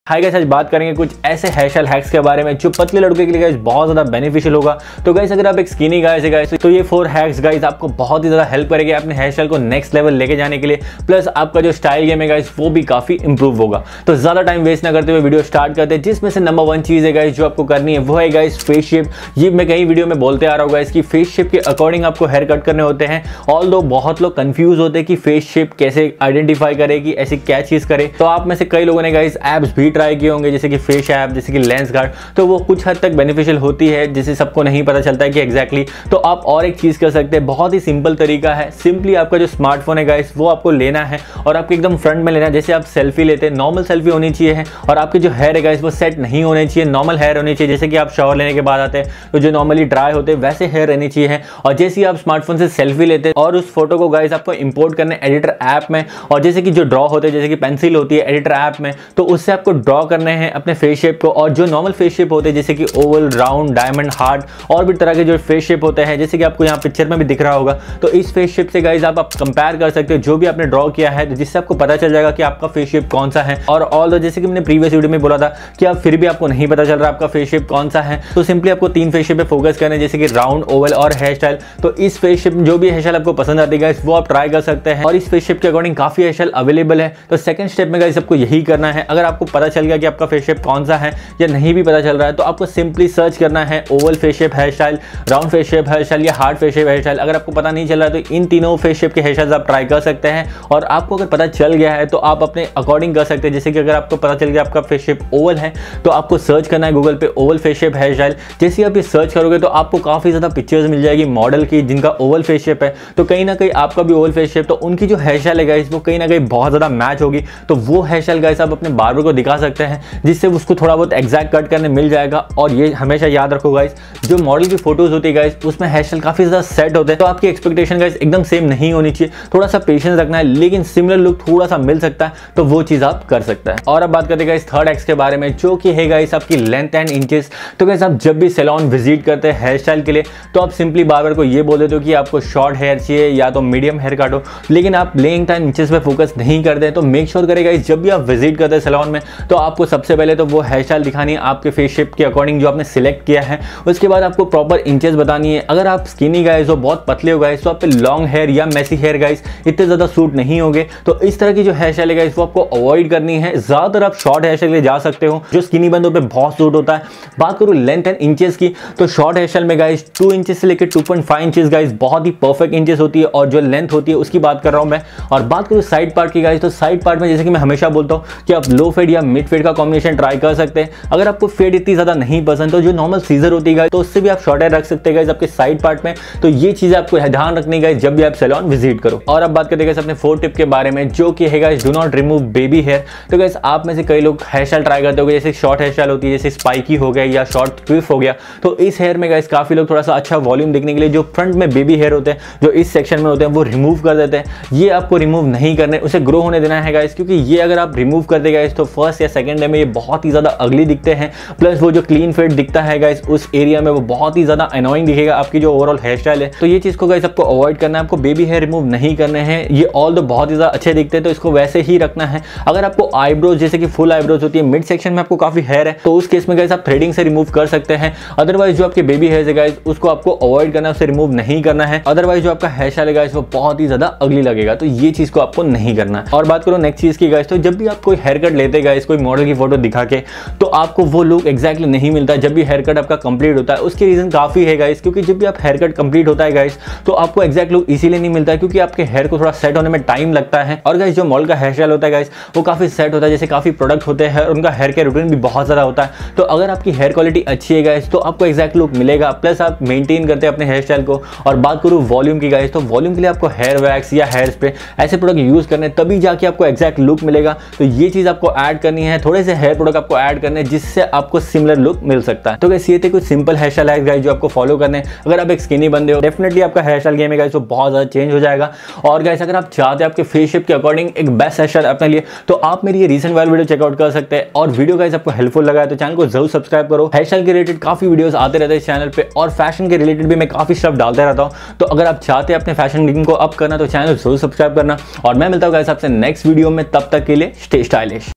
Hi guys, आज बात करेंगे कुछ ऐसे हेयर स्टाइल हैक्स के बारे में जो पतले लड़के के लिए गाइस बहुत ज्यादा बेनिफिशियल होगा। तो गाइस अगर आप एक स्किनी गाइस है गाइस तो ये 4 हैक्स गाइस आपको बहुत ही ज्यादा हेल्प करेंगे अपने हेयर स्टाइल को नेक्स्ट लेवल लेके जाने के लिए। प्लस आपका जो स्टाइल गेम है गाइस वो भी काफी इंप्रूव होगा। तो ज्यादा टाइम वेस्ट ना करते हुए वीडियो स्टार्ट करते हैं, जिसमें से नंबर 1 चीज है गाइस जो आपको करनी है वो है गाइस फेस शेप। ये मैं कई वीडियो में बोलते आ रहा हूँ गाइस कि फेस शेप के अकॉर्डिंग आपको हेयर कट करने होते हैं। ऑल्दो बहुत लोग कंफ्यूज होते हैं कि फेस शेप कैसे आइडेंटिफाई करे, कि ऐसी क्या चीज करे। तो आप में से कई लोगों ने गाइस एब्स भी ट्राई किए होंगे, जैसे फेस ऐप, जैसे कि लेंस गार्ड। तो वो कुछ हद तक बेनिफिशियल होती है, जिसे सबको नहीं पता चलता है कि एग्जैक्टली। तो आप और एक चीज कर सकते हैं, बहुत ही सिंपल तरीका है। सिंपली आपका जो स्मार्टफोन है गाइस वो आपको लेना है और आपको एकदम फ्रंट में लेना है। जैसे आप सेल्फी लेते हैं, नॉर्मल सेल्फी होनी चाहिए है, और आपके जो हेयर है गाइस वो सेट नहीं होने चाहिए, नॉर्मल हेयर होनी चाहिए। जैसे कि आप शावर लेने के बाद आते हैं तो जो नॉर्मली ड्राई होते हैं वैसे हेयर रहनी चाहिए है। और जैसे ही आप स्मार्टफोन से सेल्फी लेते हैं और उस फोटो को गाइस आपको इंपोर्ट करना है एडिटर ऐप में, और जैसे कि जो ड्रॉ होते हैं, जैसे कि पेंसिल होती है एडिटर ऐप में, तो उससे आपको ड्रॉ करने हैं अपने फेस शेप को। और जो नॉर्मल फेस शेप होते हैं जैसे कि ओवल, राउंड, डायमंड, हार्ट और भी तरह के जो फेस शेप होते हैं, जैसे कि आपको यहाँ पिक्चर में भी दिख रहा होगा। तो इस फेस शेप से गाइस आप कंपेयर कर सकते हो जो भी आपने ड्रॉ किया है, जिससे आपको पता चल जाएगा कि आपका फेस शेप कौन सा है। और ऑल जैसे कि मैंने प्रीवियस वीडियो में बोला था कि आप फिर भी आपको नहीं पता चल रहा आपका फेस शेप कौन सा है, तो सिंपली आपको 3 फेस शेप पे फोकस करना है, जैसे कि राउंड, ओवल और हेयर स्टाइल। तो इस फेस शेप जो भी हेयर स्टाइल आपको पसंद आती है गाइस वो आप ट्राई कर सकते हैं, और इस फेस शेप के अकॉर्डिंग काफी हेयर स्टाइल अवेलेबल है। तो सेकंड स्टेप में गाइस आपको यही करना है। अगर आपको पता चल गया कि आपका फेस शेप कौन सा है या नहीं भी पता चल रहा है, तो आपको सिंपली सर्च करना है oval face shape hair style, round face shape hair style या heart face shape hair style. अगर आपको पता नहीं चल रहा है तो इन तीनों फेस शेप के हेयर स्टाइल आप ट्राई कर सकते हैं। और आपको अगर पता चल गया है तो आप अपने अकॉर्डिंग कर सकते हैं। जैसे कि अगर आपको पता चल गया आपका फेस शेप ओवल है तो आपको सर्च करना है गूगल पे oval face shape hair style. जैसे आप ये सर्च करोगे तो आपको काफी ज्यादा पिक्चर्स मिल जाएगी मॉडल की जिनका ओवल फेस शेप है। तो कहीं ना कहीं आपका भी ओवल फेस शेप, तो उनकी जो हेयर स्टाइल है गाइस वो कहीं ना कहीं बहुत ज्यादा मैच होगी। तो वो हेयर स्टाइल गाइस आप अपने बार्बर को दिखा सकते हैं, जिससे उसको थोड़ा बहुत एग्जैक्ट कट करने मिल जाएगा। और ये हमेशा याद रखो गाइस, जो मॉडल की फोटोज होती है गाइस उसमें हेयर स्टाइल काफी ज्यादा सेट होते हैं, तो आपकी एक्सपेक्टेशन गाइस एकदम सेम नहीं होनी चाहिए। थोड़ा सा पेशेंस रखना है, लेकिन सिमिलर लुक थोड़ा सा मिल सकता है, तो वो चीज आप कर सकते हैं। और अब बात करते हैं गाइस थर्ड एक्स के बारे में, जो कि है गाइस आपकी लेंथ एंड इंचेस। तो गाइस आप जब भी सैलून विजिट करते हैं हेयर स्टाइल के लिए, तो आप सिंपली बार्बर को ये बोल देते हो कि आपको शॉर्ट हेयर चाहिए या तो मीडियम हेयर काटो, लेकिन आप लेंथ एंड इंचेस पे फोकस नहीं करते हैं। तो मेक श्योर करें गाइस जब भी आप विजिट करते हैं सैलून में, तो आपको सबसे पहले तो वो हेयर स्टाइल दिखानी है आपके फेस शेप के अकॉर्डिंग जो आपने सिलेक्ट किया है। उसके बाद आपको प्रॉपर इंचेस बतानी है। अगर आप स्किनी गाइस हो, बहुत पतले हो गाइस, तो आप पे लॉन्ग हेयर या मैसी हेयर गाइस इतने ज्यादा सूट नहीं होंगे। तो इस तरह की जो हेयर स्टाइल है गाइस वो आपको अवॉइड करनी है। ज्यादातर आप शॉर्ट हेयर स्टाइल के लिए जा सकते हो जो स्किनी बंदों पे बहुत सूट होता है। बात करूं लेंथ एंड इंचेस की, तो शॉर्ट हेयर स्टाइल में गाइस 2 इंचेस से लेकर 2.5 इंचेस गाइस बहुत ही परफेक्ट इंचेस होती है, और जो लेंथ होती है उसकी बात कर रहा हूं मैं। और बात करूं साइड पार्ट की गाइस, तो साइड पार्ट में जैसे कि मैं हमेशा बोलता हूं कि आप लो फेड या मिड फेड का कॉम्बिनेशन ट्राई कर सकते हैं। अगर आपको फेड इतनी ज्यादा नहीं पसंद तो जो नॉर्मल सीजर होती है तो उससे भी आप शॉर्ट हेयर रख सकते हैं गाइस आपके साइड पार्ट में। तो ये चीज आपको ध्यान रखनी गाइस जब भी आप सैलून विजिट करो। और अब बात करते हैं गाइस अपने 4th टिप के बारे में, जो कि है guys do not remove baby hair. तो गाइस आप में से कई लोग हेयर स्टाइल ट्राई करते होंगे, जैसे शॉर्ट हेयर स्टाइल होती है, जैसे स्पाइकी हो गया या शॉर्ट ट्विस्ट हो गया। तो इस हेयर में गाइस काफी लोग थोड़ा सा अच्छा वॉल्यूम दिखने के लिए जो फ्रंट में बेबी हेयर होते हैं, जो इस सेक्शन में होते हैं, वो रिमूव कर देते हैं। ये आपको रिमूव नहीं करने, उसे ग्रो होने देना है गाइस, क्योंकि ये अगर आप रिमूव कर दे गाइस तो फर्स्ट या सेकंड डे में ये बहुत ही ज्यादा अगली दिखते हैं। प्लस वो जो क्लीन फेड दिखता है गाइस उस एरिया में वो बहुत ही ज्यादा अनोइंग दिखेगा आपकी जो ओवरऑल हेयर स्टाइल है। तो ये चीज को गाइस आपको अवॉइड करना है, आपको बेबी हेयर रिमूव नहीं करने हैं। ये ऑल तो बहुत ही ज्यादा अच्छे दिखते हैं, तो इसको वैसे ही रखना है। अगर आपको आईब्रोज जैसे कि फुल आईब्रोज होती है, मिड सेक्शन में आपको काफी हेयर है, तो उस केस में गाइस आप थ्रेडिंग से रिमूव कर सकते हैं। अदरवाइज जो आपके बेबी हेयर है गाइस उसको आपको अवॉइड करना है, उसे रिमूव नहीं करना है। अदरवाइज जो आपका हेयर स्टाइल है गाइस वो बहुत ही ज्यादा अगली लगेगा, तो ये चीज को आपको नहीं करना है। और बात करो नेक्स्ट चीज की गाइस, तो जब भी आप कोई हेयर कट लेते गाइस कोई मॉडल की फोटो दिखा के, तो आपको वो लुक एक्जैक्टली नहीं मिलता जब भी हेयर कट आपका कंप्लीट होता है। उसके रीजन काफी है गाइस, क्योंकि जब भी आप हेयर कट कंप्लीट होता है गाइस तो आपको एक्जैक्ट लुक इसीलिए नहीं मिलता है क्योंकि आपके हेयर को थोड़ा सेट होने में टाइम लगता है। और गाइस जो मॉडल का हेयर स्टाइल होता है गाइस वो काफी सेट होता है, जैसे काफी प्रोडक्ट होते हैं और उनका हेयर केयर रूटीन भी बहुत ज्यादा होता है। तो अगर आपकी हेयर क्वालिटी अच्छी है गाइस तो आपको एक्जैक्ट लुक मिलेगा, प्लस आप मेंटेन करते हैं अपने हेयर स्टाइल को। और बात करूं वॉल्यूम की गाइस, तो वॉल्यूम के लिए आपको हेयर वैक्स या हेयर स्प्रे ऐसे प्रोडक्ट यूज करने, तभी जाके आपको एक्जैक्ट लुक मिलेगा। तो ये चीज आपको ऐड करनी है, थोड़े से हेयर प्रोडक्ट आपको ऐड करने जिससे आपको सिमिलर लुक मिल सकता है। तो गाइस ये थे कुछ सिंपल हेयर स्टाइल है गाइस जो आपको फॉलो करने। अगर आप एक स्किनी बंदे हो डेफिनेटली आपका हेयर स्टाइल गेम है गाइस वो बहुत ज्यादा चेंज हो जाएगा। और गाइस अगर आप चाहते हैं आपके फेस शेप के अकॉर्डिंग एक बेस्ट हेयर स्टाइल अपने लिए, तो आप मेरी ये रीसेंट वाली वीडियो चेकआउट कर सकते हैं। और वीडियो गाइस आपको हेल्पफुल लगा है तो चैनल को जरूर सब्सक्राइब करो। हेयर स्टाइल के रिलेटेड काफी वीडियोस आते रहते हैं इस चैनल पे, और फैशन के रिलेटेड भी मैं काफी स्टफ डालते रहता हूं। तो अगर आप चाहते हैं अपने फैशन गेम को अप करना तो चैनल जरूर सब्सक्राइब करना। और मैं मिलता हूं गाइस आपसे नेक्स्ट वीडियो में, तब तक के लिए स्टे स्टाइलिश।